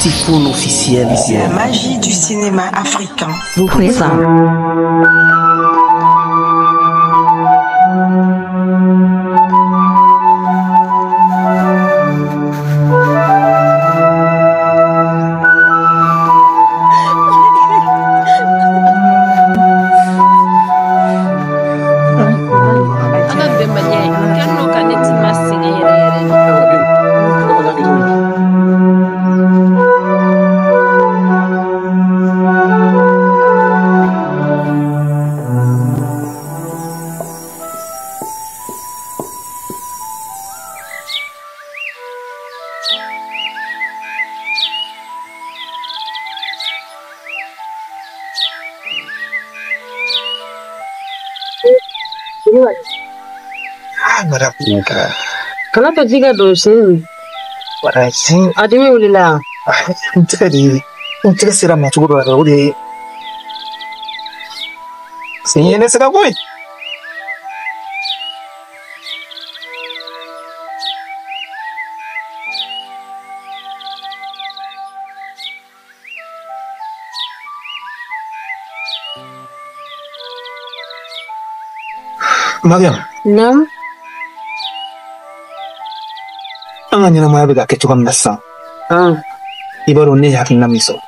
Typhoon officiel. La magie du cinéma africain. Vous présente. Nka Kana to jiga do sin wala sin adimi wulila ntaka sira ma chugo do de sin yene sira boy Mariam nam an ka ɲɛnamaya bɛ ka kɛ cogo min na sisan i b'a dɔn ne hakilina min sɔrɔ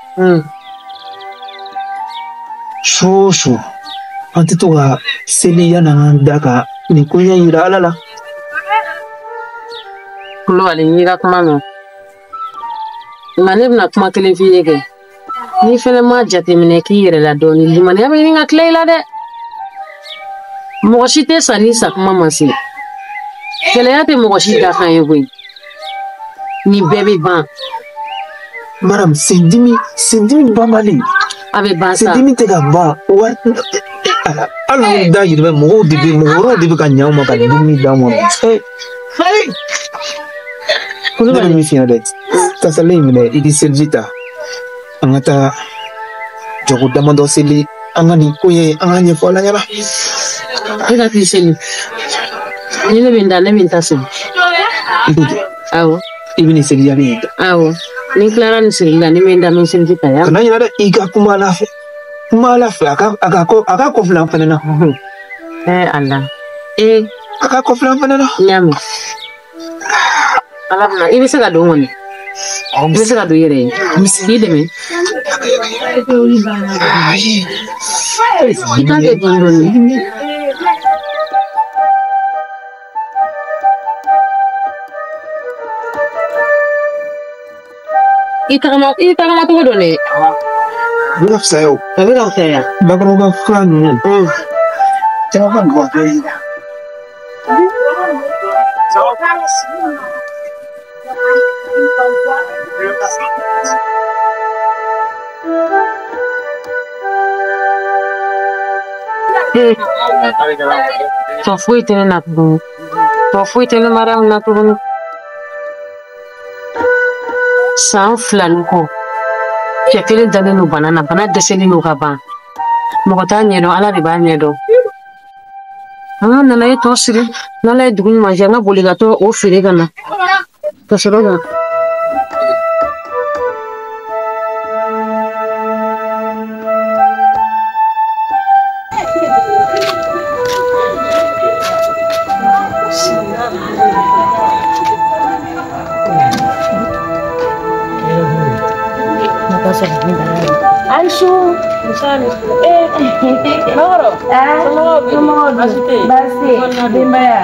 su o su an tɛ to ka seli yan'an da ka nin ko ɲɛ yira Ala la. Kulubali n'i ka kuma mɛn nka ne bɛna kuma kelen f'i ye kɛ n'i fɛnɛ ma jateminɛ k'i yɛrɛ la dɔɔnin limaniya bɛ ɲini ka tila i la dɛ mɔgɔ si tɛ sa ni sa kuma ma se gɛlɛya tɛ mɔgɔ si da kan ye koyi ni bɛɛ bɛ ban. Maram sendimi banbali a bɛ ban sa sendimi tɛ ka ban wari ala da yiribɛ mɔgɔw de bɛ ka ɲaw ma ka dumuni d'a ma. Ne bɛ min f'i ɲɛna dɛ tasalen in minɛ i di seliji ta an ka taa jogo damadɔ seli an ka nin ko ye an ka ɲɛfɔ Ala ɲɛna. E ka t'i seli ni ne bɛ n da ne bɛ n ta seli. Awɔ i bɛ nin seli jaabi in ta. Awɔ ni n tilara nin seli la ne bɛ n da n bɛ seliji ta yan. Kana ɲinɛ dɛ i ka kuma Ala fɛ a ka kɔfilɛ an fɛnɛ na. Ala a ka kɔfilɛ an fɛnɛ na. n y'a mɛn Ala bɛna i bɛ se ka don kɔni i bɛ se ka don i yɛrɛ ye k'i dɛmɛ. I t'a kɛ dɔɔnin-dɔɔnin. I tagama cogo dɔn dɛ. A bɛ ka fisaya o. A bɛ ka fisaya. Bakɔrɔba fura ninnu caman ka nɔgɔ bɛɛ yi. Tɔ foyi tɛ ne na tuguni tɔ foyi tɛ ne Mariyamu na tuguni san 2 ni kɔ cɛ kelen dalen don bana na bana dɛsɛlen don ka ban mɔgɔ t'a ɲɛdɔn Ala de b'a ɲɛdɔn. An ka nana ye tɔ siri n'Ala ye dugu ɲuman jɛ an ka boli ka to o feere ka na ka sɔrɔ ka Aishu, Noro, Basi, Bimbaya,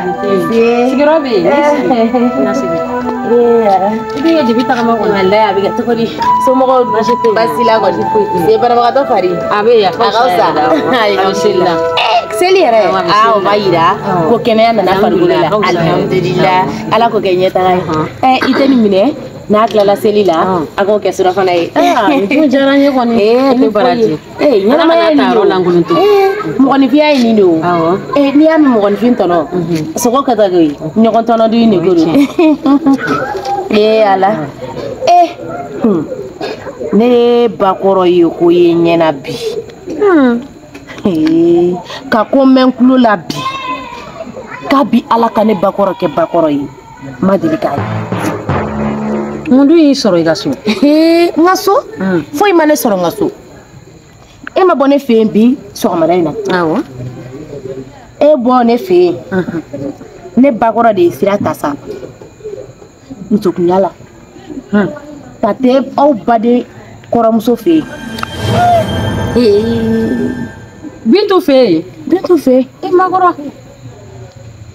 Sigirobi, Ibi ya jibi takama ko nalaya abi to kodi Somo Basi la ko se barabagato fari abe ya kausa alhamdulillah Seli yɛrɛ o b'a yira ko kɛnɛya nana farikolo la alhamdulillah Ala ko kɛ ɲɛtaga ye i tɛ nin minɛ n'a tilala seli la a k'o kɛ surafana ye nin diyara n ye kɔni ne baraji ɲɛnamaya ye nin de mɔgɔninfinya ye nin de o n'i y'a mɛn mɔgɔninfin tɔnɔ sogo ka taa koyi ɲɔgɔn tɔnɔdun de ko don Ala ne bakɔrɔ ye ko ye ɲɛna bi ka ko mɛn kulo la bi k'a bi Ala ka ne bakɔrɔ kɛ bakɔrɔ ye ma deli k'a ye. Mun dun y'i sɔrɔ i ka so? N ka so? Foyi ma ne sɔrɔ n ka so. E ma bɔ ne fɛ yen bi sɔgɔmada in na. Awɔ. E bɔ ne fɛ yen. Ne bakɔrɔ de ye sira ta sa. Musokunya la. Ka tɛ aw baden kɔrɔmuso fɛ yen. Bintu fɛ yen? Bintu fɛ yen. E makɔrɔ.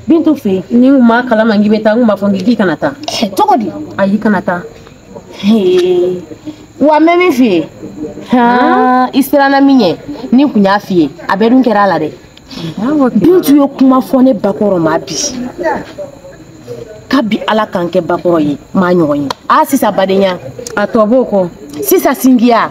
Bintu fɛ yen. Ni n ma kalama k'i bɛ taa n b'a fɔ k'i kana taa. Cogo di? Ayi kana taa. Wa n bɛ min f'i ye i siranna min ɲɛ ni n kun y'a f'i ye a bɛɛ dun kɛra a la dɛ. Bintu ye kuma fɔ ne bakɔrɔ ma bi k'a bi Ala k'an kɛ bakɔrɔ ye m'a ɲɔgɔn ye. Sisan badenya a tɔ b'o kɔ. Sisan sinjiya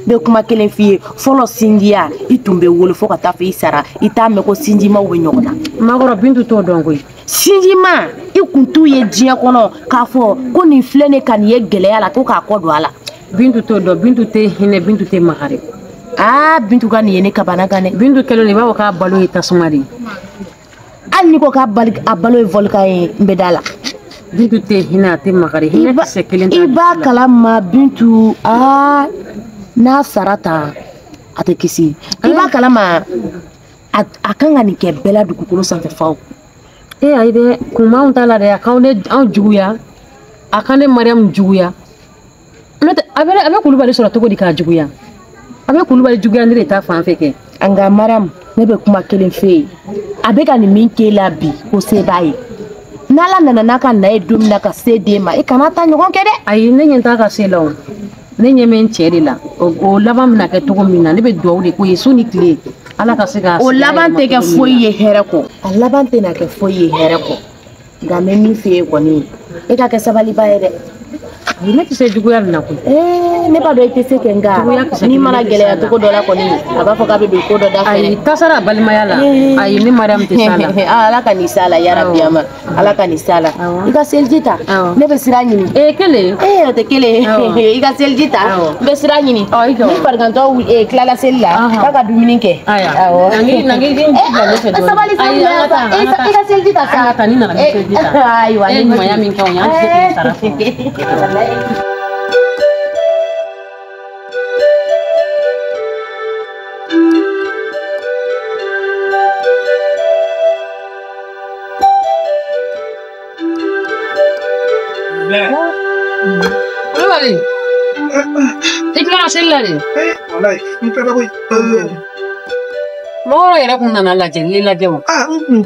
n bɛ kuma kelen f'i ye fɔlɔ sinjiya i tun bɛ wolo fo ka taa fɔ i sara i t'a mɛn ko sinjimaw bɛ ɲɔgɔn na. Makɔrɔ Bintu t'o dɔn koyi. Sinjima i kun t'u ye diɲɛ kɔnɔ k'a fɔ ko nin filɛ ne ka nin ye gɛlɛya la ko k'a kɔ don a la. Bintu t'o dɔn. Bintu tɛ hinɛ. Bintu tɛ makari. Bintu ka nin ye ne kabana kan dɛ. Bintu kɛlen i b'a fɔ k'a balo ye tasuma de ye. Hali n'i ko k'a balo ye volcan ye n bɛ da la. Bintu tɛ hinɛ a tɛ makari. Hinɛ kisɛ kelen t'a i b'a kalama Bintu n'a sara ta a tɛ kisi. I b'a kalama a kan ka nin kɛ bɛɛ la dugukolo sanfɛ faw. Ayi dɛ kunmanw t'a la dɛ a k'anw juguya akane Mariam juguya note abe kulubali sura to ko di ka juguya abe kulubali juguya ndire ta fan feke anga Mariam ne be kuma kelen fe abe ka ni min ke la bi ko se baye nala nana naka na edum ka se de ma e kana ta nyogon kede ayi ne nyenta ka se lawo ne nyeme nchere la o laban na ke togo mina ne be do de ko yesu ni kle ala ka se ga o laban te ke foyi ye here ko a laban te na ke foyi ye here ko ga me mi fe ko ni e ka ke sabali ba yede ne ti se juguya na ko ne ba do ite se ke nga ni mana gele ya to ko do la ko ni aba fo ka be do ko do da ay tasara balima yala ay ni Mariam te sala ala ka ni sala ya rabbi ama ala ka ni sala ika seljita ne be sira nyini kele o te kele ika seljita be sira nyini ni parganto klala sella ka dumini ke nangi din ba fe do ay ika seljita sa ka ni na seljita ay wa ni Miami ko nya sara Kulubali ikla sellari wallahi ntada boy moro yara kunna na laje lila dewo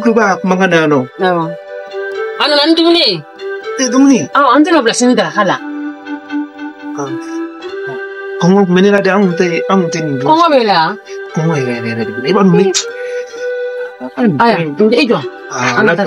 kuba mangana no anu nan dumuni antino blasini da hala kongo menela de amute ni kongo bela kongo ere de ba dum aya nde ijo ana do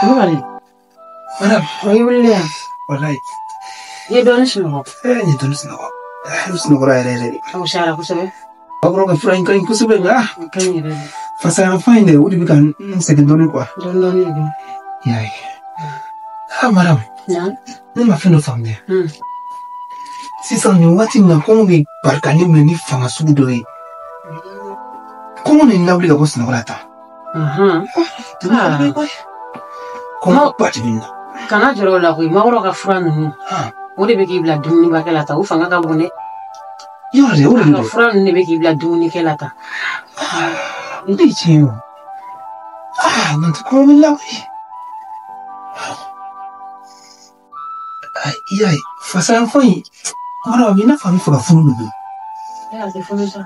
Kulubali madam oyi wulle wallahi ye don sino ni don ra ere o shara kusabe agro ga frying kan kusabe nga kan yire fasa find it would be kan second don kwa don yai madam na ni ma fino famne si son ni wati na ko mi barkani me ni fanga sudo yi ko ni nawli ga boss na wala Comment pas kana jero la ko mawro ka franu o de be ki bla dumuni ba kala ta u fanga ka bone yore ka franu ne be ki bla dumuni kala ta ndi chiyo non to ko mi lawi ai fasan foi mara mi na fami fa funu bi ya se funu sa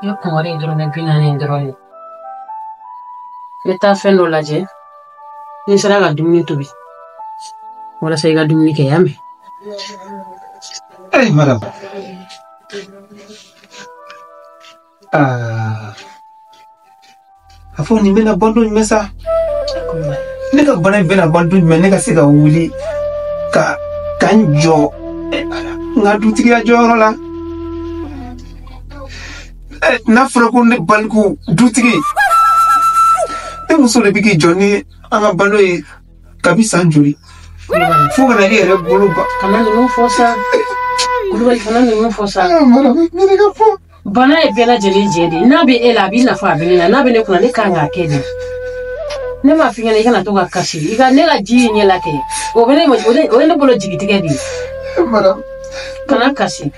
yo kore ndro na gina ne ndro ni beta fendo laje ni sara ga dumuni to bi wala sai ga dumuni ke yame madam afo ni mena bondo ni mesa ne ka bana bena bondo ni ne ka se ga wuli ka kanjo ngadu tiga joro la na frako ne balku dutigi e muso le bigi joni anga bando e kabisa njuri fuga na ere bulu ba kana no fosa kulubali kana no fosa mara mi ne ga fo bana e bela jeli jedi na be ela bi na fa be na be ne kuna ne kanga kede ne ma finga ne kana to ga kashi iga ne ga ji nye la ke o be ne mo o ne bolo jigi tigedi mara kana kashi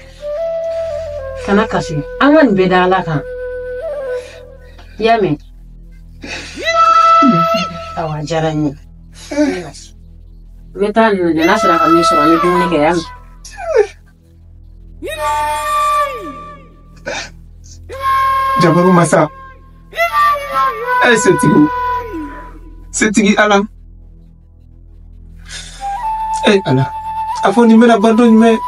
angan beda ala kan yame awa jarani meta ni na sara ka miso ani dumuni ke yam jabaru masa setigi ala ala afoni mena bando ni me